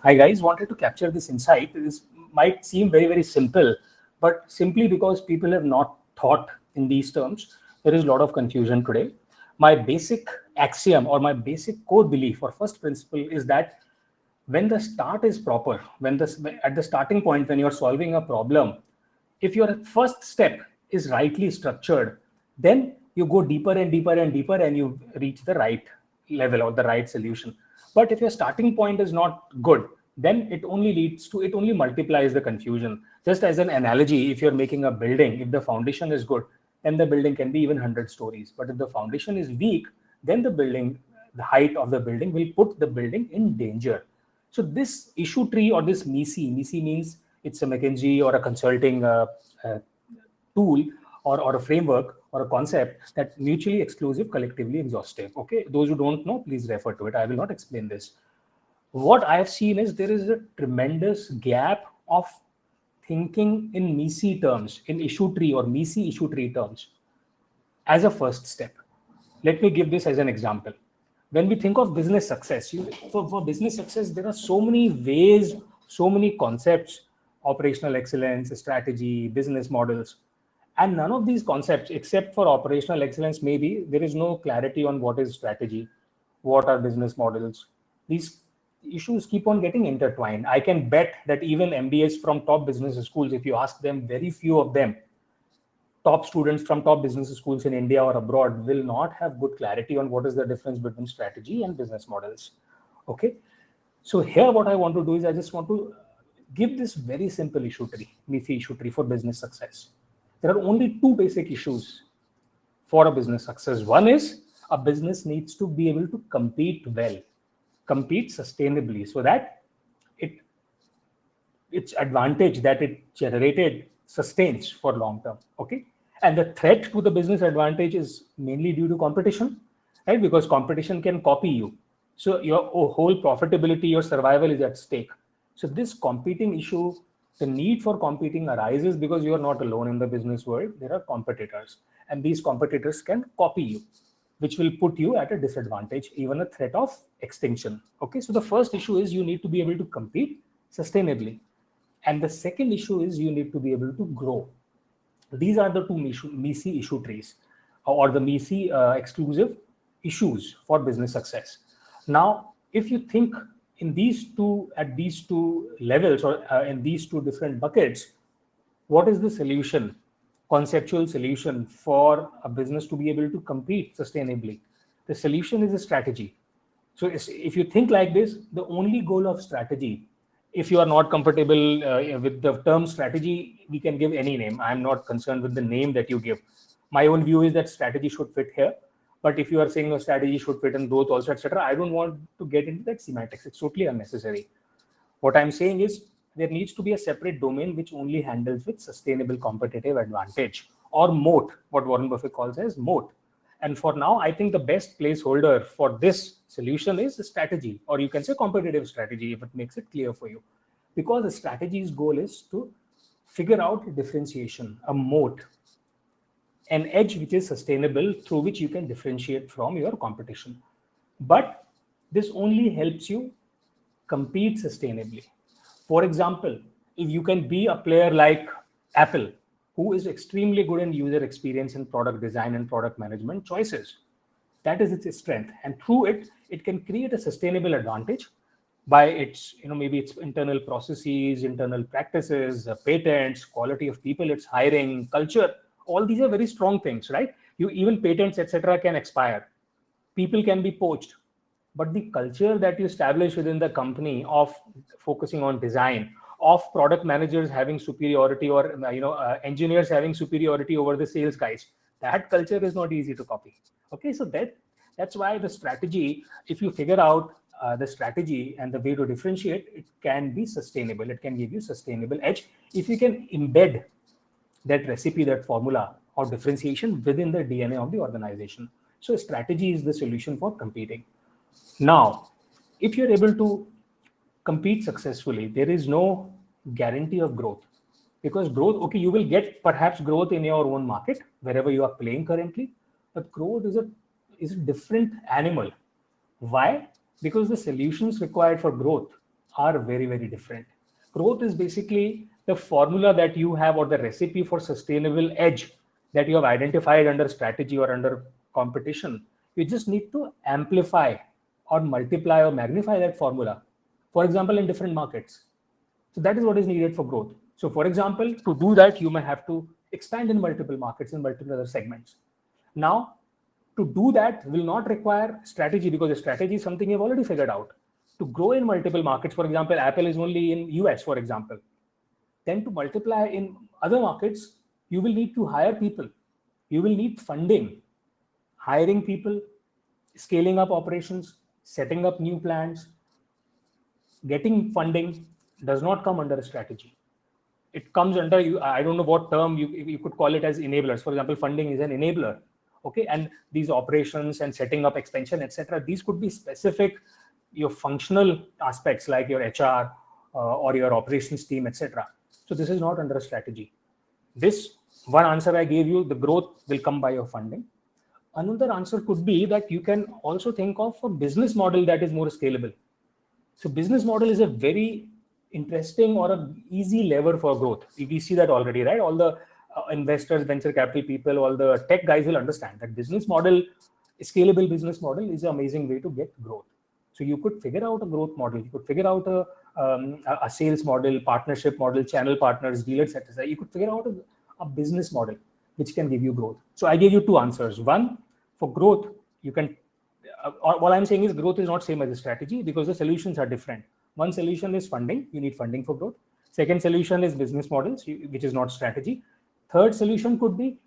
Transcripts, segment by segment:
I guys wanted to capture this insight. This might seem very, very simple, but simply because people have not thought in these terms, there is a lot of confusion today. My basic axiom or my basic core belief or first principle is that when the start is proper, at the starting point, when you're solving a problem, if your first step is rightly structured, then you go deeper and deeper and deeper and you reach the right level or the right solution. But if your starting point is not good, then it only multiplies the confusion. Just as an analogy, if you're making a building, if the foundation is good, then the building can be even 100 stories. But if the foundation is weak, then the height of the building will put the building in danger. So this issue tree or this MISI means it's a McKinsey or a consulting uh, tool or a framework or a concept that mutually exclusive, collectively exhaustive. Okay, those who don't know, please refer to it. I will not explain this. What I have seen is there is a tremendous gap of thinking in MISI terms, in issue tree or MISI issue tree terms as a first step. Let me give this as an example. When we think of business success, for business success, there are so many ways, so many concepts, operational excellence, strategy, business models. And none of these concepts, except for operational excellence, maybe there is no clarity on what is strategy, what are business models. These issues keep on getting intertwined. I can bet that even MBAs from top business schools, if you ask them, very few of them, top students from top business schools in India or abroad, will not have good clarity on what is the difference between strategy and business models. Okay. So here what I want to do is I just want to give this very simple issue tree, MIFI issue tree for business success. There are only two basic issues for a business success. One is a business needs to be able to compete well, compete sustainably so that it its advantage that it generated sustains for long term. Okay. And the threat to the business advantage is mainly due to competition, right? Because competition can copy you. So your whole profitability, your survival is at stake. So this competing issue, the need for competing arises because you are not alone in the business world. There are competitors, and these competitors can copy you, which will put you at a disadvantage, even a threat of extinction. Okay, so the first issue is you need to be able to compete sustainably. And the second issue is you need to be able to grow. These are the two MISI issue trees or the MISI exclusive issues for business success. Now, if you think at these two levels or in these two different buckets, what is the solution, conceptual solution for a business to be able to compete sustainably? The solution is a strategy. So if you think like this, the only goal of strategy, if you are not comfortable with the term strategy, we can give any name. I'm not concerned with the name that you give. My own view is that strategy should fit here. But if you are saying a strategy should fit in growth also, etc., I don't want to get into that semantics. It's totally unnecessary. What I'm saying is there needs to be a separate domain which only handles with sustainable competitive advantage or moat, what Warren Buffett calls as moat. And for now, I think the best placeholder for this solution is a strategy, or you can say competitive strategy if it makes it clear for you. Because the strategy's goal is to figure out differentiation, a moat, an edge which is sustainable through which you can differentiate from your competition. But this only helps you compete sustainably. For example, if you can be a player like Apple, who is extremely good in user experience and product design and product management choices, that is its strength. And through it, it can create a sustainable advantage by its, maybe its internal processes, internal practices, patents, quality of people it's hiring, culture. All these are very strong things, right? You even patents, etc., can expire. People can be poached, but the culture that you establish within the company of focusing on design, of product managers having superiority or engineers having superiority over the sales guys, that culture is not easy to copy. Okay, so that's why the strategy, if you figure out the strategy and the way to differentiate, it can be sustainable. It can give you sustainable edge if you can embed that recipe, that formula or differentiation within the DNA of the organization. So strategy is the solution for competing. Now, if you're able to compete successfully, there is no guarantee of growth, because growth, okay, you will get perhaps growth in your own market wherever you are playing currently, but growth is a different animal. Why? Because the solutions required for growth are very, very different. Growth is basically the formula that you have, or the recipe for sustainable edge that you have identified under strategy or under competition. You just need to amplify or multiply or magnify that formula, for example, in different markets. So that is what is needed for growth. So for example, to do that, you may have to expand in multiple markets, in multiple other segments. Now, to do that will not require strategy, because a strategy is something you've already figured out. To grow in multiple markets, for example, Apple is only in US, for example. Then to multiply in other markets, you will need to hire people. You will need funding, hiring people, scaling up operations, setting up new plans. Getting funding does not come under a strategy. It comes under, you, I don't know what term you could call it, as enablers. For example, funding is an enabler. Okay, and these operations and setting up expansion, etc., these could be specific, your functional aspects like your HR or your operations team, etc. So this is not under a strategy. This one answer I gave you, the growth will come by your funding. Another answer could be that you can also think of a business model that is more scalable. So business model is a very interesting or a easy lever for growth. We see that already, right? All the investors, venture capital people, all the tech guys will understand that business model, scalable business model, is an amazing way to get growth. So you could figure out a growth model. You could figure out a sales model, partnership model, channel partners, dealers, etc. You could figure out a business model which can give you growth. So I gave you two answers. One, for growth, you can what I'm saying is growth is not same as a strategy, because the solutions are different. One solution is funding. You need funding for growth. Second solution is business models, which is not strategy. Third solution could be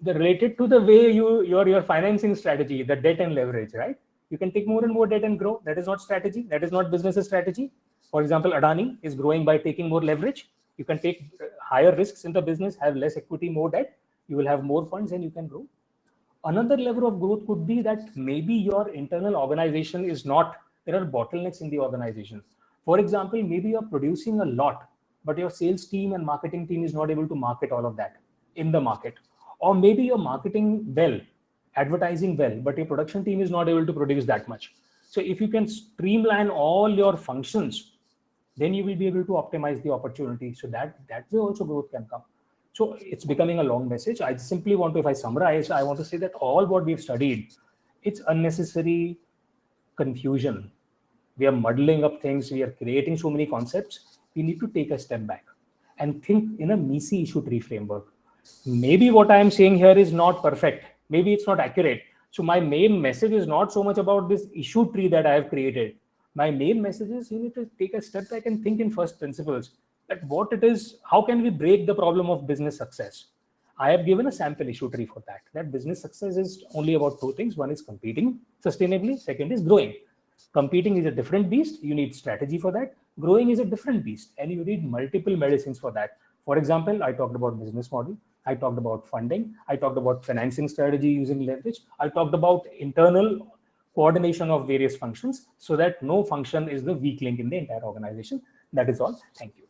related to the way your financing strategy, the debt and leverage, right? You can take more and more debt and grow. That is not strategy. That is not business strategy. For example, Adani is growing by taking more leverage. You can take higher risks in the business, have less equity, more debt. You will have more funds and you can grow. Another level of growth could be that maybe your internal organization is not, there are bottlenecks in the organization. For example, maybe you're producing a lot, but your sales team and marketing team is not able to market all of that in the market. Or maybe you're marketing well, advertising well, but your production team is not able to produce that much. So if you can streamline all your functions, then you will be able to optimize the opportunity. So that way also growth can come. So it's becoming a long message. I simply want to, if I summarize, I want to say that all what we've studied, it's unnecessary confusion. We are muddling up things. We are creating so many concepts. We need to take a step back and think in a MECE issue tree framework. Maybe what I am saying here is not perfect. Maybe it's not accurate. So my main message is not so much about this issue tree that I have created. My main message is you need to take a step back and think in first principles. That what it is, how can we break the problem of business success? I have given a sample issue tree for that. That business success is only about two things. One is competing sustainably. Second is growing. Competing is a different beast. You need strategy for that. Growing is a different beast, and you need multiple medicines for that. For example, I talked about business model. I talked about funding. I talked about financing strategy using leverage. I talked about internal coordination of various functions so that no function is the weak link in the entire organization. That is all. Thank you.